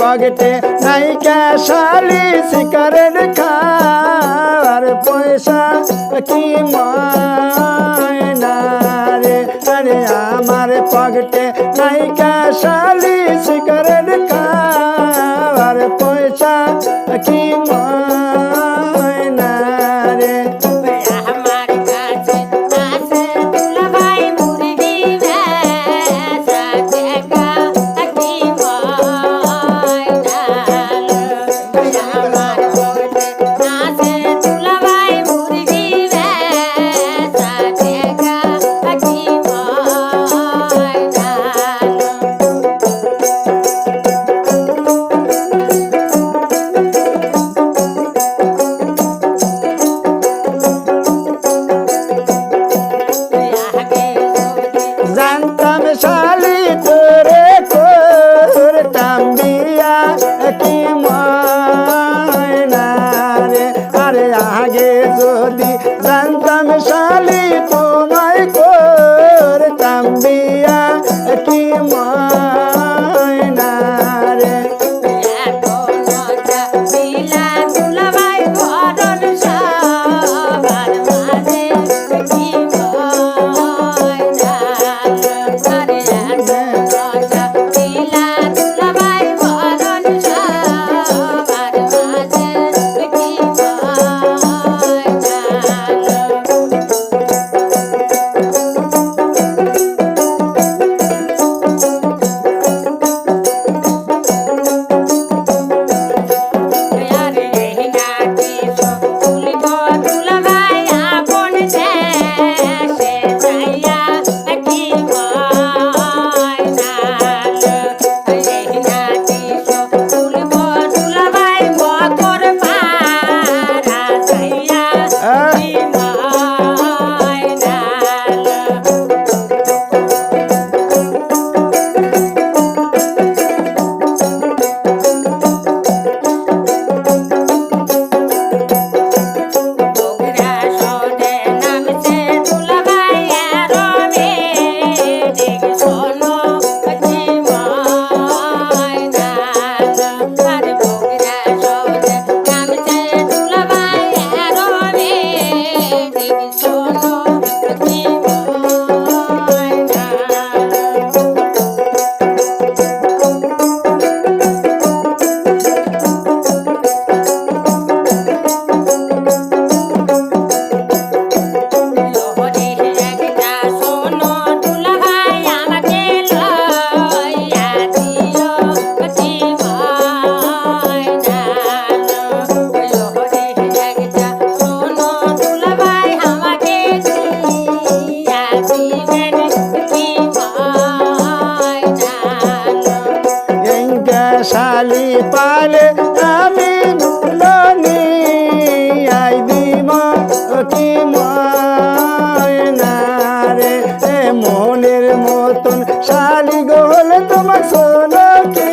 पगटे नहीं कैशाली सिकरेट खार पैसा की मायना रे अरे हमारे पगटे नहीं कैशाली सिकरेट खार पैसा की मायना रे शाली तोरे कोरताम बिया की मायना रे अरे आगे जोदी जानताम शाली তোমায় कोरताम बिया की मायना रे শালি পালে আমি নুলনি আই দিম কি মায়না রে মনের মতন শালি গোল তোমার সোনো কি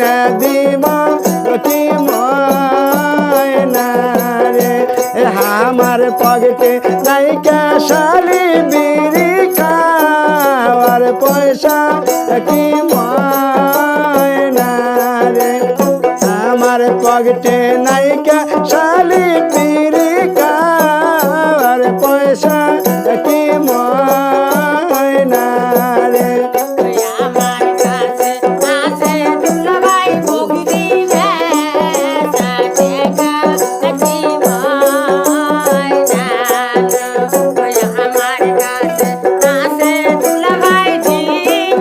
না দিম কি মায়না রে আমার পগটে নাইকা শালি বিড়ি খাওয়ার পয়সা কি মায়না রে আমার পগটে নাইকা শালি বিড়ি খাওয়ার পয়সা কি মায়না রে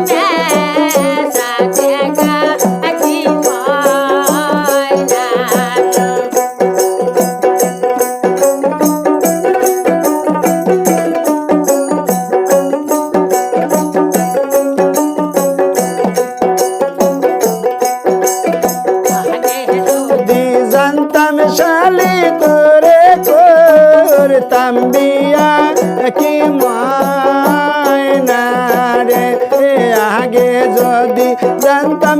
Yeah. আগে যদি জানতাম